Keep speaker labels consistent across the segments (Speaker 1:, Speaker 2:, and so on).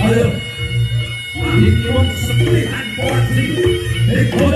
Speaker 1: Ayo, ini sepilihan porsi.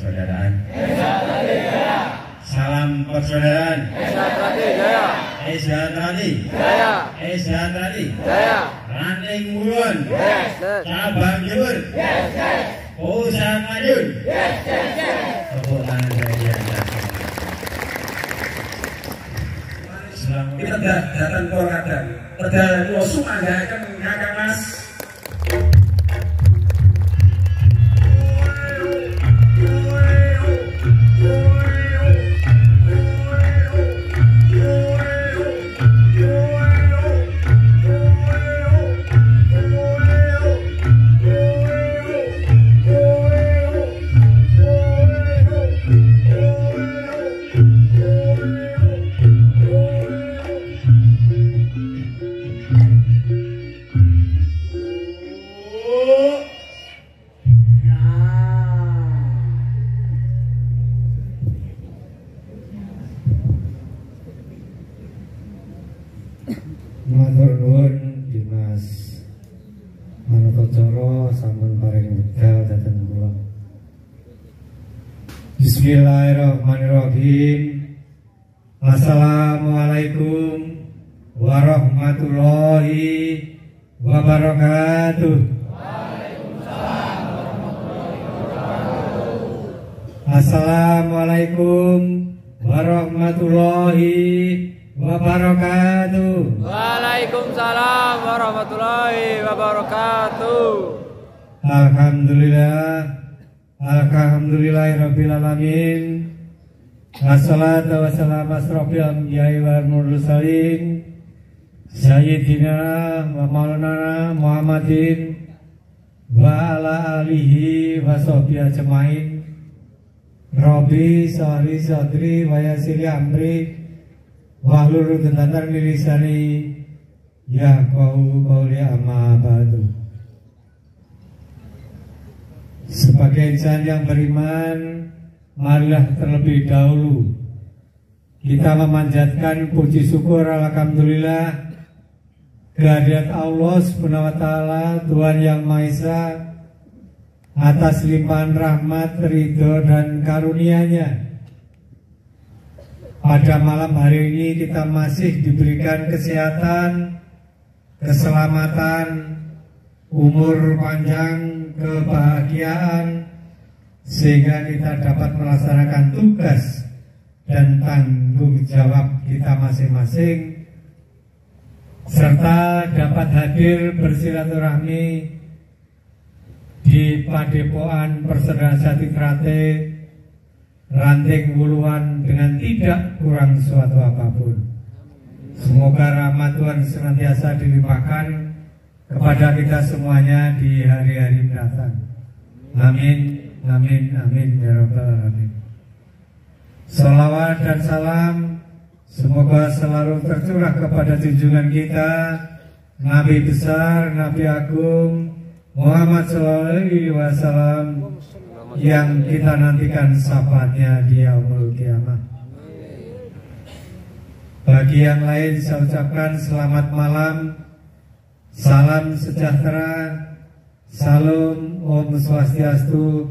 Speaker 1: persaudaraan. Salam persaudaraan. Sejahtera Ranting Wulon. Cabang Jember. Pusat Madiun. Tepuk tangan saya.
Speaker 2: Kita datang ke Kadang. Tegal Losum Anda akan mengangkat Mas.
Speaker 3: Matur nuwun Dimas Manotocara sampun paring wekdal dhateng kula. Bismillahirrahmanirrahim. Assalamualaikum warahmatullahi wabarakatuh. Assalamualaikum warahmatullahi wabarakatuh.
Speaker 4: Waalaikumsalam warahmatullahi wabarakatuh.
Speaker 3: Alhamdulillahirabbil alamin. Wassalatu wassalamu asrofil anbiya'i wal mursalin sayyidina wa maulana Muhammadin wa ala alihi wa sahbihi ajmain. Rabbi sholli sadri wa yassir amri wahlul 'uqdatam min lisani yafqahu qawli amma ba'du. Sebagai insan yang beriman, marilah terlebih dahulu kita memanjatkan puji syukur alhamdulillah kehadirat Allah Subhanahu wa taala, Tuhan yang Maha Esa, atas limpahan rahmat, ridho dan karunia-Nya. Pada malam hari ini kita masih diberikan kesehatan, keselamatan, umur panjang, kebahagiaan, sehingga kita dapat melaksanakan tugas dan tanggung jawab kita masing-masing, serta dapat hadir bersilaturahmi di Padepokan Persaudaraan Sati Trate Ranting Wuluan dengan tidak kurang suatu apapun. Semoga rahmat Tuhan senantiasa dilimpahkan kepada kita semuanya di hari-hari mendatang. Amin, amin, amin ya rabbal alamin. Salawat dan salam semoga selalu tercurah kepada junjungan kita Nabi besar, Nabi agung Muhammad SAW yang kita nantikan syafaatnya di yaumul kiamah. Bagi yang lain saya ucapkan selamat malam, salam sejahtera, salam Om Swastiastu,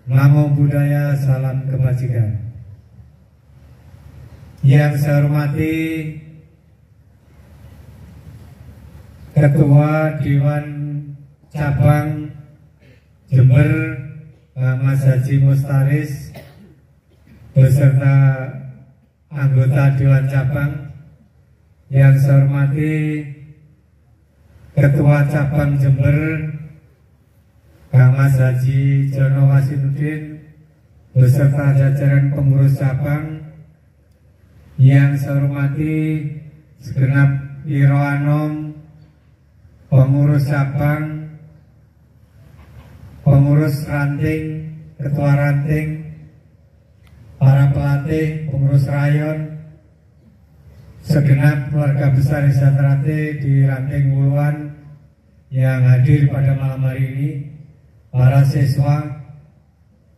Speaker 3: Namo Buddhaya, salam kebajikan. Yang saya hormati Ketua Dewan Cabang Jember, Mas Haji Mustaris, beserta anggota Dewan Cabang. Yang saya hormati Ketua Cabang Jember, Mas Haji Jono Wasinuddin, beserta jajaran pengurus cabang. Yang saya hormati segenap Iro Anom, pengurus cabang, pengurus ranting, ketua ranting, para pelatih, pengurus rayon, segenap keluarga besar Desa Trate di Ranting Wuluan yang hadir pada malam hari ini, para siswa,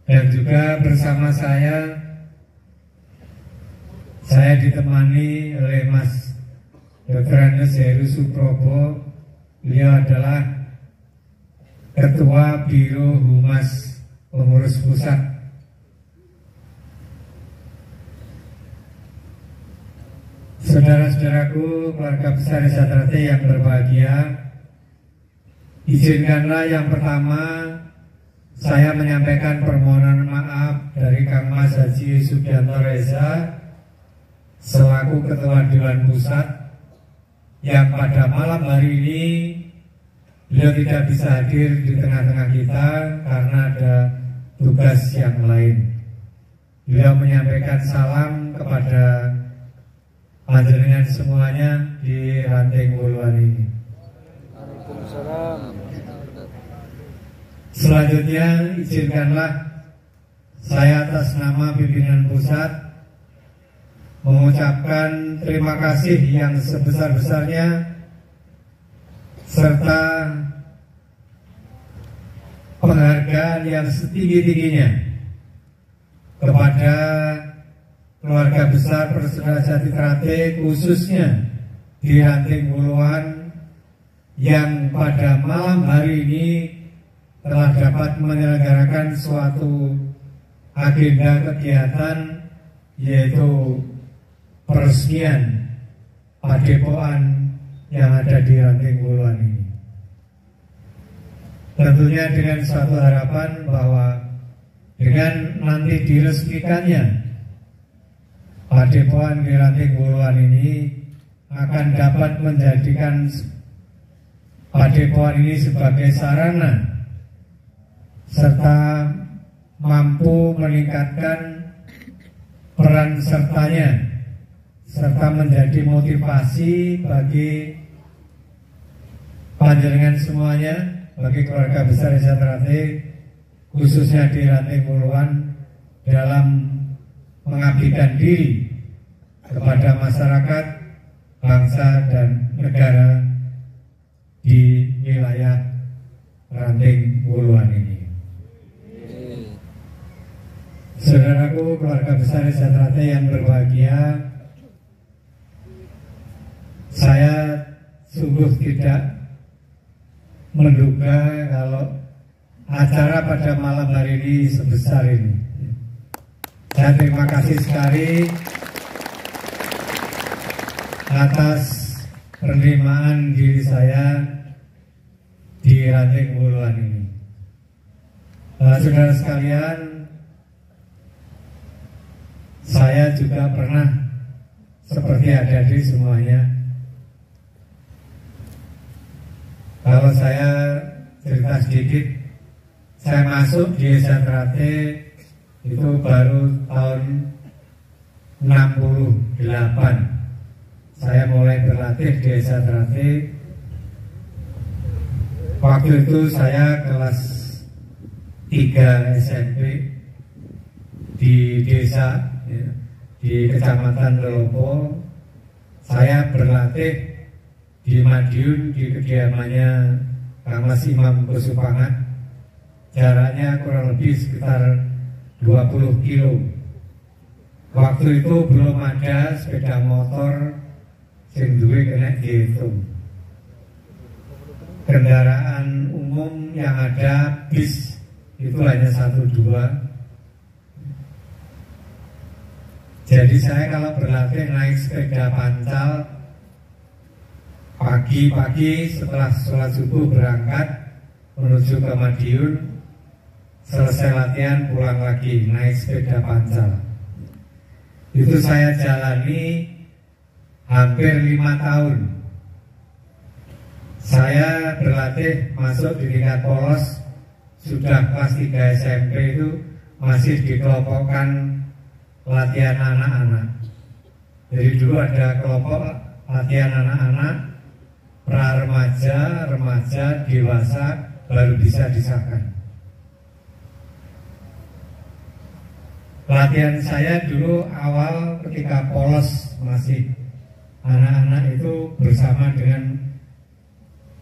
Speaker 3: dan juga bersama saya ditemani oleh Mas Dr. Andes Heru Suprobo. Beliau adalah Ketua Biro Humas Pengurus Pusat Saudara-saudaraku, keluarga besar Desa Trate yang berbahagia, izinkanlah yang pertama saya menyampaikan permohonan maaf dari Kang Mas Haji Sugianto Reza selaku Ketua Dewan Pusat yang pada malam hari ini beliau tidak bisa hadir di tengah-tengah kita karena ada tugas yang lain. Beliau menyampaikan salam kepada panjenengan semuanya di Ranting Wuluan ini.
Speaker 4: Waalaikumsalam.
Speaker 3: Selanjutnya izinkanlah saya atas nama pimpinan pusat mengucapkan terima kasih yang sebesar-besarnya serta penghargaan yang setinggi-tingginya kepada keluarga besar Persaudaraan Jati Trate, khususnya di Ranting Wuluan yang pada malam hari ini telah dapat menyelenggarakan suatu agenda kegiatan, yaitu peresmian padepokan yang ada di Ranting Wuluan ini. Tentunya dengan suatu harapan bahwa dengan nanti diresmikannya padepokan di Ranting Wuluan ini akan dapat menjadikan padepokan ini sebagai sarana serta mampu meningkatkan peran sertanya serta menjadi motivasi bagi panjenengan semuanya, bagi keluarga besar Desa Trate khususnya di Ranting Wuluan dalam mengabdikan diri kepada masyarakat, bangsa dan negara di wilayah Ranting Wuluan ini. Saudaraku, keluarga besar Desa Trate yang berbahagia, saya sungguh tidak menduga kalau acara pada malam hari ini sebesar ini. Saya terima kasih sekali atas penerimaan diri saya di Ranting Wuluan ini. Saudara sekalian, saya juga pernah seperti adik-adik semuanya. Kalau saya cerita sedikit, saya masuk di Desa Trate itu baru tahun 68. Saya mulai berlatih di Desa Trate. Waktu itu saya kelas 3 SMP di desa, di Kecamatan Lelopo. Saya berlatih di Madiun di kediamannya Kang Mas Imam Kusupangat. Jaraknya kurang lebih sekitar 20 kilo. Waktu itu belum ada sepeda motor sing duwe kena dihitung. Kendaraan umum yang ada bis itu hanya 1-2. Jadi saya kalau berlatih naik sepeda pancal pagi-pagi setelah sholat subuh berangkat menuju ke Madiun, selesai latihan pulang lagi naik sepeda pancal. Itu saya jalani hampir 5 tahun. Saya berlatih masuk di tingkat polos, sudah kelas 3 SMP itu masih dikelompokkan latihan anak-anak. Jadi dulu ada kelompok latihan anak-anak, pra-remaja, remaja, dewasa, baru bisa disahkan. Latihan saya dulu awal ketika polos masih anak-anak itu bersama dengan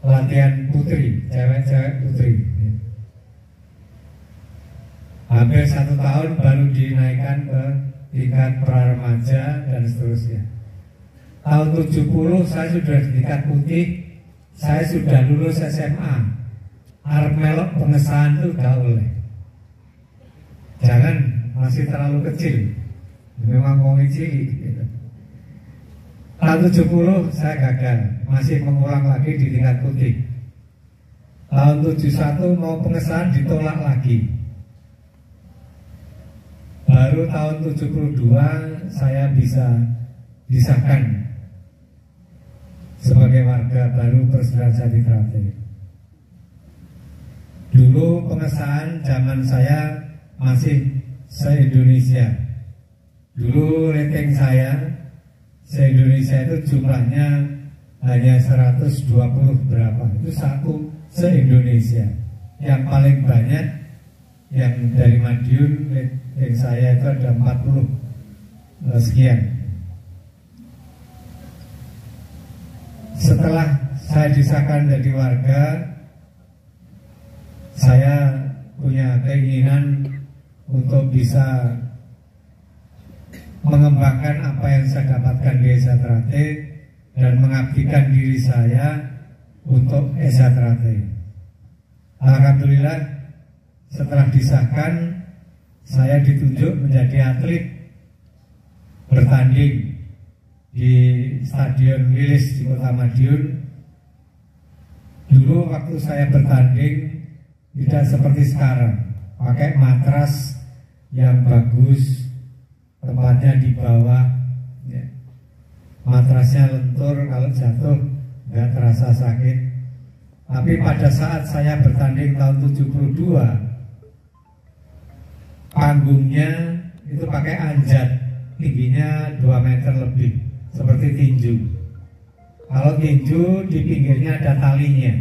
Speaker 3: latihan putri, cewek-cewek putri. Hampir 1 tahun baru dinaikkan ke tingkat pra-remaja dan seterusnya. Tahun 70 saya sudah di tingkat putih, saya sudah lulus SMA. Arep melok pengesahan itu gak boleh. Jangan, masih terlalu kecil. Memang mau ngisi gitu. Tahun 70 saya gagal, masih mengulang lagi di tingkat putih. Tahun 71 mau pengesahan ditolak lagi. Baru tahun 72 saya bisa disahkan sebagai warga baru Persaudaraan Jati Trate. Dulu pengesahan zaman saya masih se-Indonesia. Dulu rating saya se-Indonesia itu jumlahnya hanya 120 berapa. Itu satu se-Indonesia. Yang paling banyak yang dari Madiun rating saya itu ada 40 sekian. Setelah saya disahkan jadi warga, saya punya keinginan untuk bisa mengembangkan apa yang saya dapatkan di Esa Trate dan mengabdikan diri saya untuk Esa Trate. Alhamdulillah setelah disahkan saya ditunjuk menjadi atlet bertanding di Stadion Wilis di Kota Madiun. Dulu waktu saya bertanding tidak seperti sekarang, pakai matras yang bagus, tempatnya di bawah, ya. Matrasnya lentur, kalau jatuh nggak terasa sakit. Tapi pada saat saya bertanding tahun 72, panggungnya itu pakai anjat, tingginya 2 meter lebih, seperti tinju. Kalau tinju di pinggirnya ada talinya,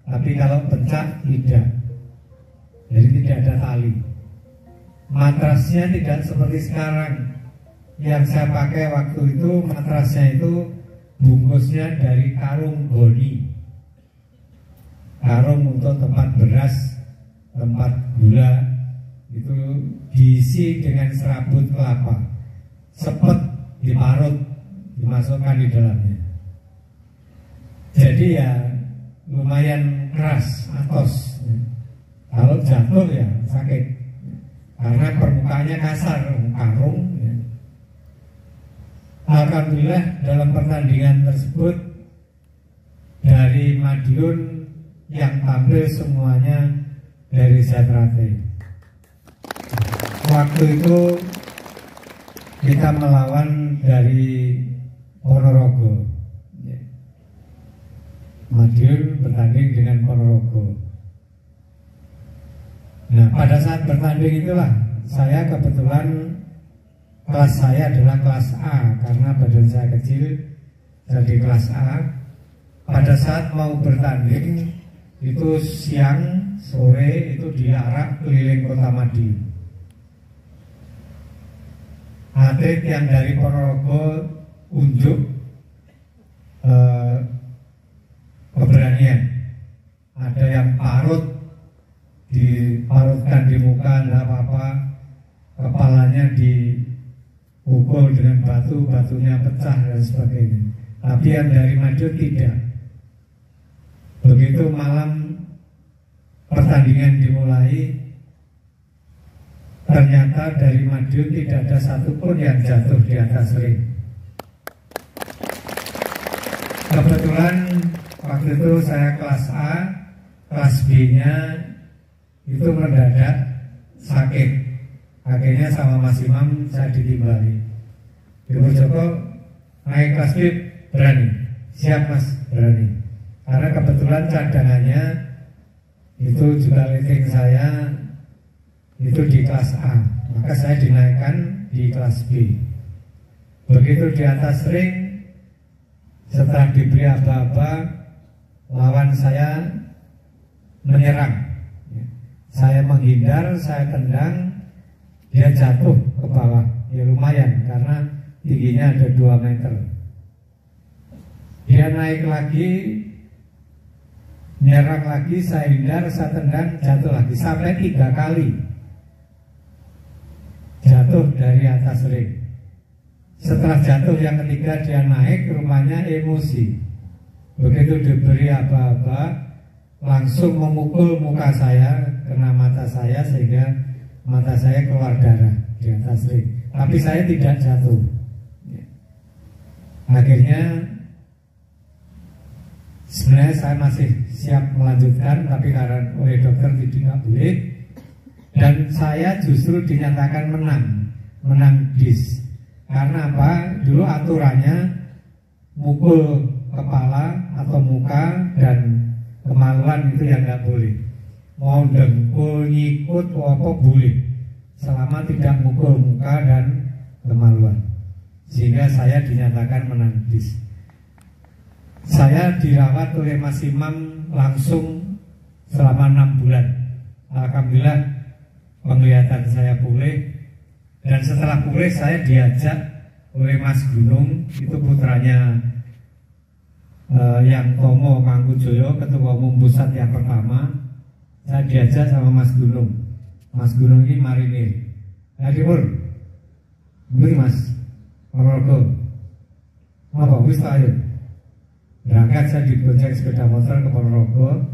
Speaker 3: tapi kalau pencak tidak, jadi tidak ada tali. Matrasnya tidak seperti sekarang. Yang saya pakai waktu itu matrasnya itu bungkusnya dari karung goni, karung untuk tempat beras, tempat gula, itu diisi dengan serabut kelapa, sepet diparut, dimasukkan di dalamnya. Jadi ya lumayan keras, atos. Kalau jatuh ya sakit, karena permukaannya kasar, karung. Ya. Alhamdulillah dalam pertandingan tersebut dari Madiun yang tampil semuanya dari Trate. Waktu itu kita melawan dari Ponorogo. Madiun bertanding dengan Ponorogo. Nah, pada saat bertanding itulah saya kebetulan kelas saya adalah kelas A karena badan saya kecil, jadi kelas A. Pada saat mau bertanding itu siang sore itu diarak keliling Kota Madiun. Atlet yang dari Ponorogo unjuk keberanian. Ada yang diparutkan di muka, tidak apa-apa. Kepalanya dipukul dengan batu, batunya pecah dan sebagainya. Tapi yang dari Madiun tidak. Begitu malam pertandingan dimulai, ternyata dari Madiun tidak ada satupun yang jatuh di atas ring. Kebetulan waktu itu saya kelas A, kelas B-nya itu mendadak sakit. Akhirnya sama Mas Imam saya ditimbali. Ibu Joko naik kelas B berani? Siap Mas, berani. Karena kebetulan cadangannya itu juga rating saya itu di kelas A, maka saya dinaikkan di kelas B. Begitu di atas ring, setelah diberi aba-aba, lawan saya menyerang. Saya menghindar, saya tendang, dia jatuh ke bawah. Ya lumayan karena tingginya ada 2 meter. Dia naik lagi, nyerang lagi, saya hindar, saya tendang, jatuh lagi sampai 3 kali. Jatuh dari atas ring. Setelah jatuh yang ketiga dia naik, rumahnya emosi. Begitu diberi aba-aba, langsung memukul muka saya, kena mata saya sehingga mata saya keluar darah di atas ring. Tapi saya tidak jatuh. Akhirnya sebenarnya saya masih siap melanjutkan, tapi karena oleh dokter tidak boleh, dan saya justru dinyatakan menang DIS. Karena apa? Dulu aturannya mukul kepala atau muka dan kemaluan itu yang nggak boleh. Mau dengkul, nyikut, apa boleh, selama tidak mukul muka dan kemaluan. Sehingga saya dinyatakan menang DIS. Saya dirawat oleh Mas Imam langsung selama 6 bulan. Alhamdulillah penglihatan saya pulih. Dan setelah pulih saya diajak oleh Mas Gunung, itu putranya yang Tomo Mangkujoyo, ketua umum pusat yang pertama. Saya diajak sama Mas Gunung. Mas Gunung ini marinir. Timur, ini Mas Ponorogo. Apa wis ayo. Berangkat saya dibonceng sepeda motor ke Ponorogo.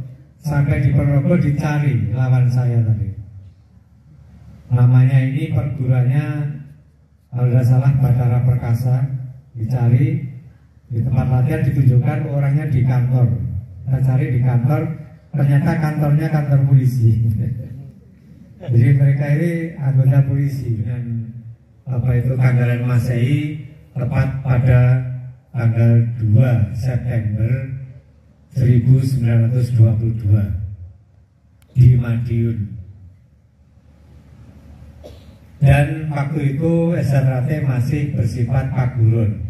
Speaker 3: Sampai di Ponorogo dicari lawan saya tadi. Namanya ini perguruannya kalau tidak salah Batara Perkasa. Dicari di tempat latihan, ditunjukkan orangnya di kantor. Kita cari di kantor, ternyata kantornya kantor polisi. Jadi mereka ini anggota polisi. Dan apa itu tanggalan Masehi tepat pada tanggal 2 September 1922 di Madiun. Dan waktu itu SRT masih bersifat pagurun.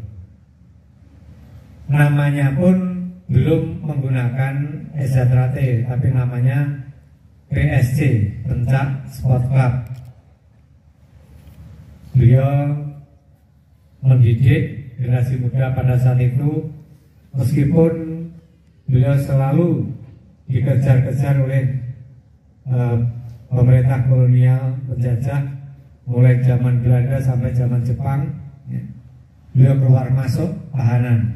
Speaker 3: Namanya pun belum menggunakan SRT, tapi namanya PSC, Pencak Sport Club. Beliau mendidik generasi muda pada saat itu, meskipun beliau selalu dikejar-kejar oleh pemerintah kolonial penjajah, mulai zaman Belanda sampai zaman Jepang. Beliau keluar masuk tahanan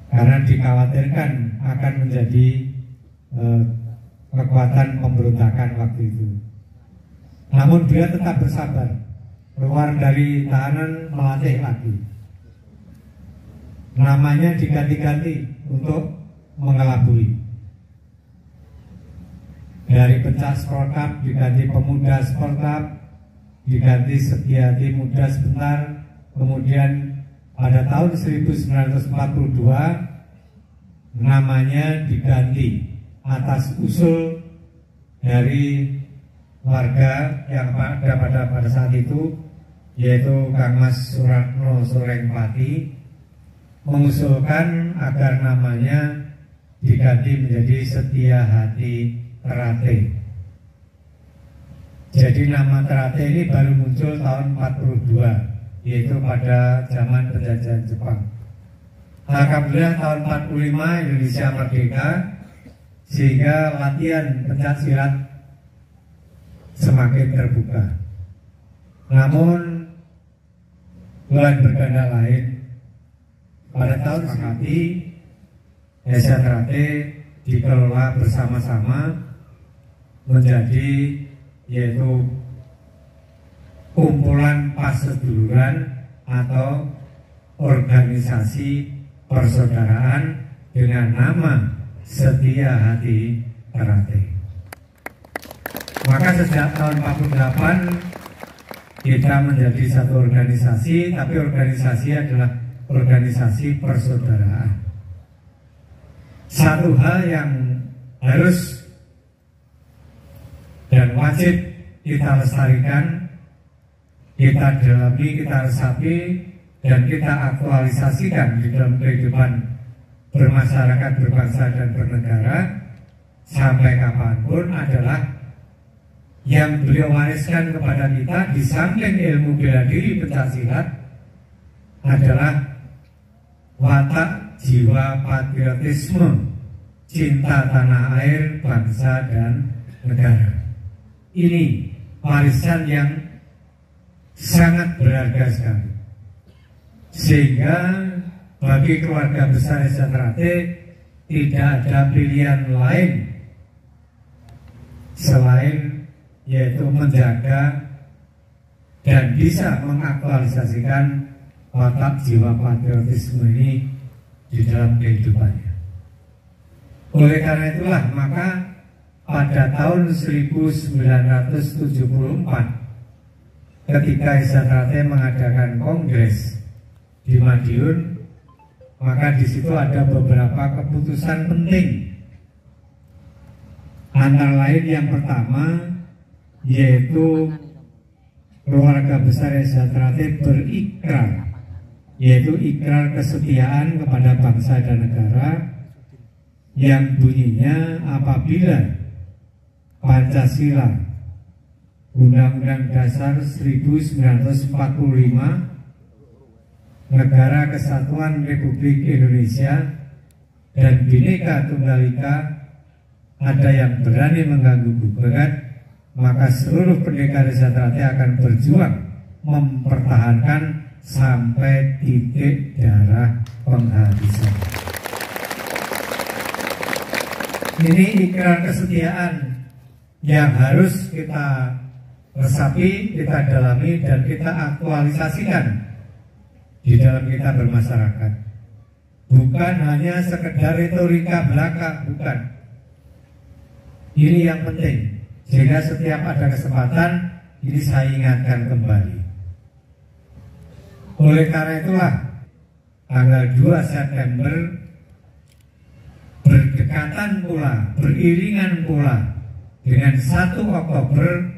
Speaker 3: karena dikhawatirkan akan menjadi kekuatan pemberontakan waktu itu. Namun beliau tetap bersabar, keluar dari tahanan melatih lagi. Namanya diganti-ganti untuk mengelabui. Dari Pencak Sport Club diganti Pemuda Sport Club, diganti Setiati Muda sebentar. Kemudian pada tahun 1942 namanya diganti atas usul dari warga yang ada pada saat itu, yaitu Kang Mas Suratno Sorengpati, mengusulkan agar namanya diganti menjadi Setia Hati Terate. Jadi nama Terate ini baru muncul tahun 42, yaitu pada zaman penjajahan Jepang. Alhamdulillah tahun 45 Indonesia merdeka, sehingga latihan pencak silat semakin terbuka. Namun bulan berganda lain, pada tahun sekali SRT dikelola bersama-sama menjadi yaitu kumpulan paseduluran atau organisasi persaudaraan dengan nama Setia Hati Terate. Maka sejak tahun 48 kita menjadi satu organisasi, tapi organisasi adalah organisasi persaudaraan. Satu hal yang harus dan wajib kita lestarikan, kita dalami, kita resapi, dan kita aktualisasikan di dalam kehidupan bermasyarakat, berbangsa, dan bernegara sampai kapanpun adalah yang beliau wariskan kepada kita di samping ilmu bela diri pencaksilat adalah watak jiwa patriotisme, cinta tanah air, bangsa, dan negara. Ini warisan yang sangat berharga sekali, sehingga bagi keluarga besar SRT tidak ada pilihan lain selain yaitu menjaga dan bisa mengaktualisasikan watak jiwa patriotisme ini di dalam kehidupannya. Oleh karena itulah maka pada tahun 1974 ketika Isatrate mengadakan kongres di Madiun, maka di situ ada beberapa keputusan penting. Antara lain yang pertama yaitu keluarga besar Isatrate berikrar, yaitu ikrar kesetiaan kepada bangsa dan negara yang bunyinya apabila Pancasila Undang-Undang Dasar 1945 Negara Kesatuan Republik Indonesia dan Bhinneka Tunggal Ika ada yang berani mengganggu gugat, maka seluruh pendekar Isatrate akan berjuang mempertahankan sampai titik darah penghabisan. Ini ikrar kesetiaan yang harus kita resapi, kita dalami, dan kita aktualisasikan di dalam kita bermasyarakat. Bukan hanya sekedar retorika belaka, bukan. Ini yang penting, sehingga setiap ada kesempatan ini saya ingatkan kembali. Oleh karena itulah tanggal 2 September berdekatan pula, beriringan pula dengan 1 Oktober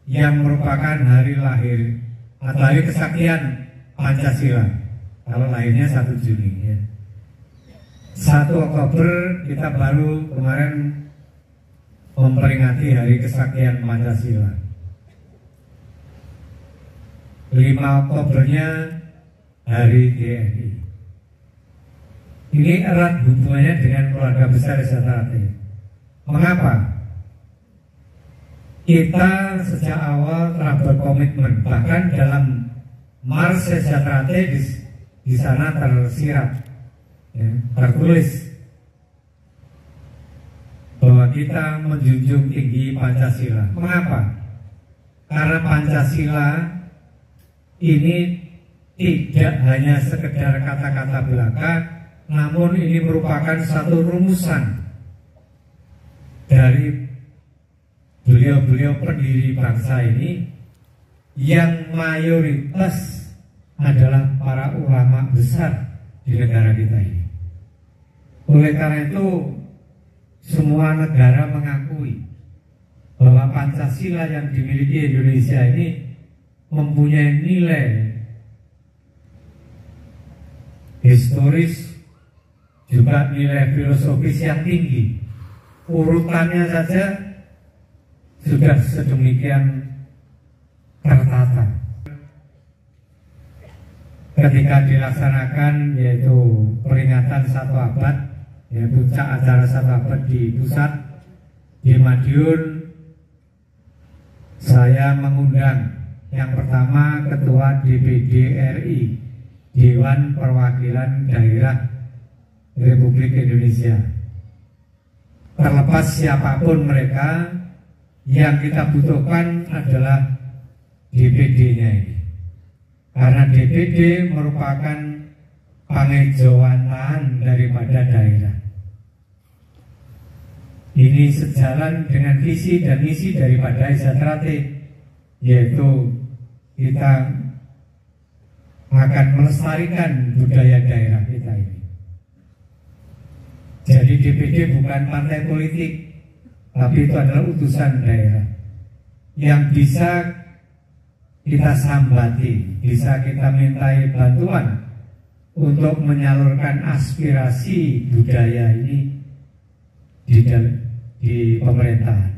Speaker 3: yang merupakan hari lahir atau hari kesaktian Pancasila. Kalau lahirnya 1 Juni ya. 1 Oktober kita baru kemarin memperingati hari kesaktian Pancasila. 5 Oktobernya hari TNI. Ini erat hubungannya dengan keluarga besar Isatrate. Mengapa? Kita sejak awal telah berkomitmen, bahkan dalam Mars Isatrate di sana tersirat, ya, tertulis bahwa kita menjunjung tinggi Pancasila. Mengapa? Karena Pancasila ini tidak hanya sekedar kata-kata belaka, namun ini merupakan satu rumusan dari beliau-beliau pendiri bangsa ini yang mayoritas adalah para ulama besar di negara kita ini. Oleh karena itu semua negara mengakui bahwa Pancasila yang dimiliki Indonesia ini mempunyai nilai historis juga nilai filosofis yang tinggi. Urutannya saja sudah sedemikian tertata. Ketika dilaksanakan yaitu peringatan 1 abad, ya, puncak acara 1 abad di pusat di Madiun, saya mengundang yang pertama Ketua DPD RI, Dewan Perwakilan Daerah Republik Indonesia. Terlepas siapapun mereka, yang kita butuhkan adalah DPD-nya ini. Karena DPD merupakan pangejauhan daripada daerah. Ini sejalan dengan visi dan misi daripada Isatrate, yaitu kita akan melestarikan budaya daerah kita ini. Jadi DPD bukan partai politik, tapi itu adalah utusan daerah yang bisa kita sambati, bisa kita mintai bantuan untuk menyalurkan aspirasi budaya ini di pemerintahan.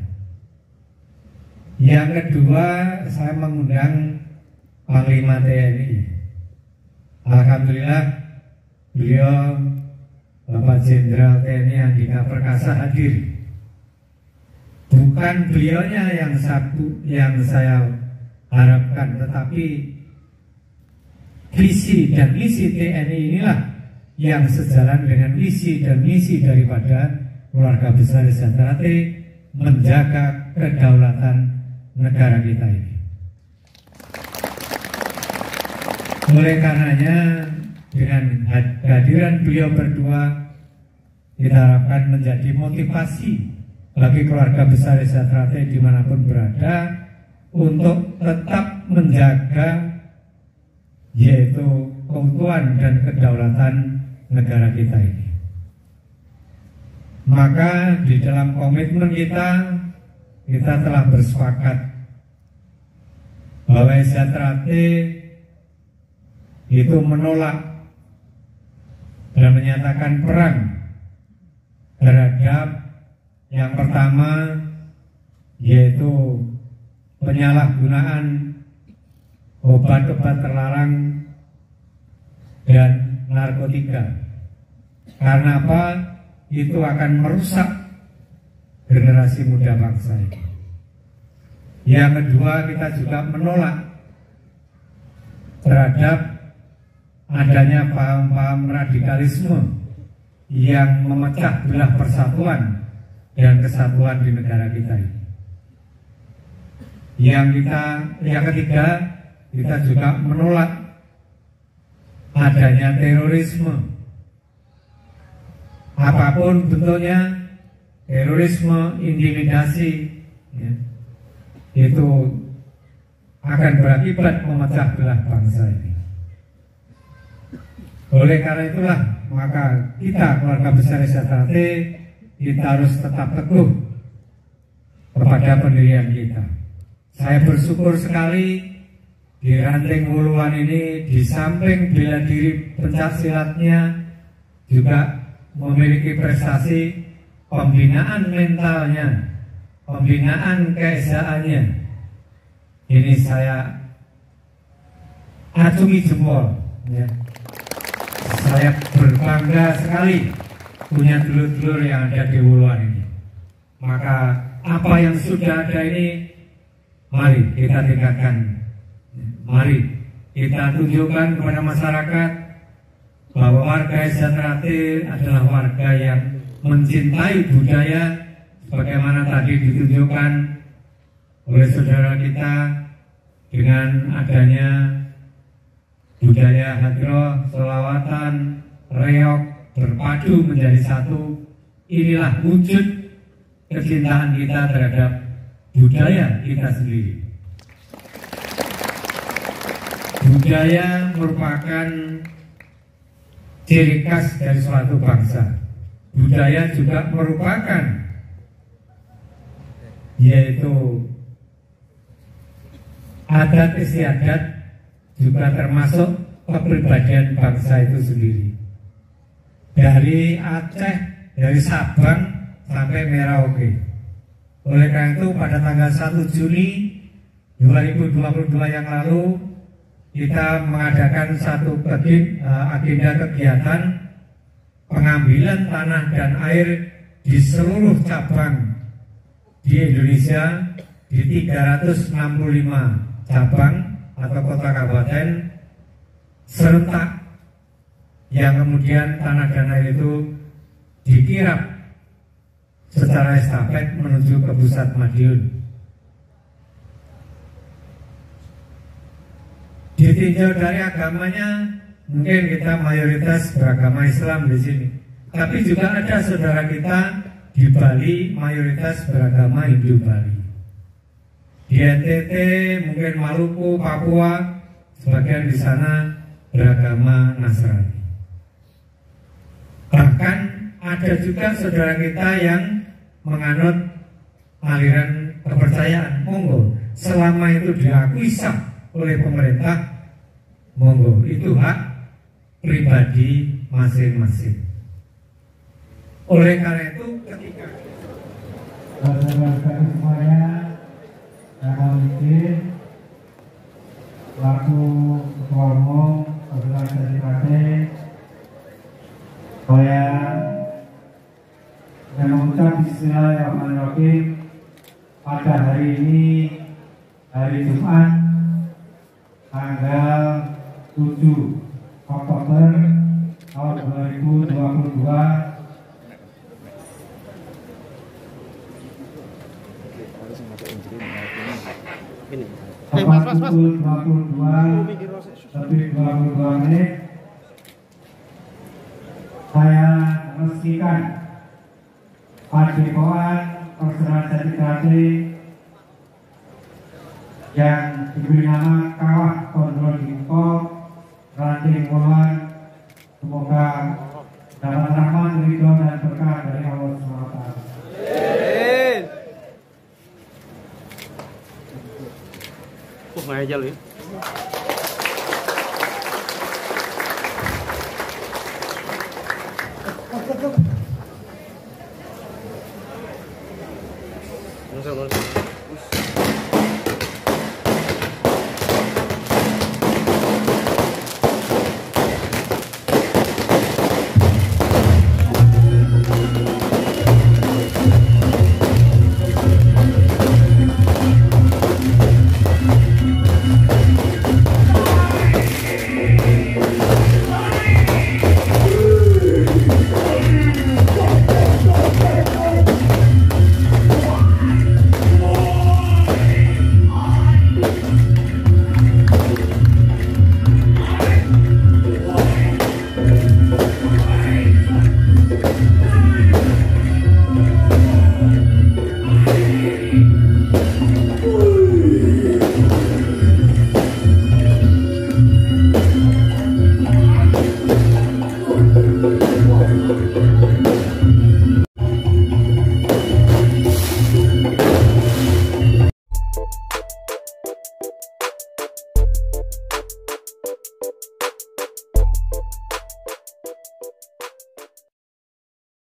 Speaker 3: Yang kedua, saya mengundang Panglima TNI. Alhamdulillah beliau Bapak Jenderal TNI Andika Perkasa hadir. Bukan beliaunya yang saya harapkan, tetapi visi dan misi TNI inilah yang sejalan dengan visi dan misi daripada keluarga besar Isatrate menjaga kedaulatan negara kita ini. Oleh karenanya dengan kehadiran beliau berdua kita harapkan menjadi motivasi bagi keluarga besar Desa Trate dimanapun berada untuk tetap menjaga yaitu keutuhan dan kedaulatan negara kita ini. Maka di dalam komitmen kita telah bersepakat bahwa Desa Trate itu menolak dan menyatakan perang terhadap yang pertama yaitu penyalahgunaan obat-obat terlarang dan narkotika. Karena apa? Itu akan merusak generasi muda bangsa ini. Yang kedua, kita juga menolak terhadap adanya paham-paham radikalisme yang memecah belah persatuan dan kesatuan di negara kita ini. Yang ketiga, kita juga menolak adanya terorisme. Apapun bentuknya, terorisme, intimidasi, ya, itu akan berakibat memecah belah bangsa ini. Oleh karena itulah, maka kita keluarga besar Desa Trate kita harus tetap teguh kepada pendirian kita. Saya bersyukur sekali di Ranting Wuluan ini di samping bela diri pencaksilatnya juga memiliki prestasi pembinaan mentalnya, pembinaan keesaannya. Ini saya acungi jempol, ya. Saya berbangga sekali punya dulur-dulur yang ada di Wuluan ini. Maka apa yang sudah ada ini, mari kita tingkatkan. Mari kita tunjukkan kepada masyarakat bahwa warga Desa Trate adalah warga yang mencintai budaya, sebagaimana tadi ditunjukkan oleh saudara kita dengan adanya budaya hadroh, selawatan, reog berpadu menjadi satu. Inilah wujud kecintaan kita terhadap budaya kita sendiri. Budaya merupakan ciri khas dari suatu bangsa. Budaya juga merupakan yaitu adat istiadat, juga termasuk kepribadian bangsa itu sendiri. Dari Aceh, dari Sabang sampai Merauke. Oleh karena itu pada tanggal 1 Juni 2022 yang lalu kita mengadakan satu agenda kegiatan pengambilan tanah dan air di seluruh cabang di Indonesia, di 365 cabang atau kota kabupaten serentak, yang kemudian tanah dan air itu dikirap secara estafet menuju ke pusat Madiun. Ditinjau dari agamanya, mungkin kita mayoritas beragama Islam di sini, tapi juga ada saudara kita di Bali mayoritas beragama Hindu Bali. Di NTT, mungkin Maluku, Papua, sebagian di sana beragama Nasrani. Bahkan ada juga saudara kita yang menganut aliran kepercayaan. Monggo, selama itu diakui sah oleh pemerintah, monggo, itu hak pribadi masing-masing. Oleh karena itu, ketika saudara-saudara semuanya, saya izin selaku Ketua Umum Organisasi Trate, saya mengucap Bismillahirrahmanirrahim pada hari ini, hari Jumat, tanggal 7 Oktober tahun 2022. Tepat pukul 22 lebih 22 menit saya resmikan Padepokan Perserahan Jatigrate yang diberi nama Kawah Kontrol Info Ranting Wuluan, semoga dapat rahmat, ridho dan berkah dari Allah SWT.
Speaker 4: Nggak aja lu ya. Langsung.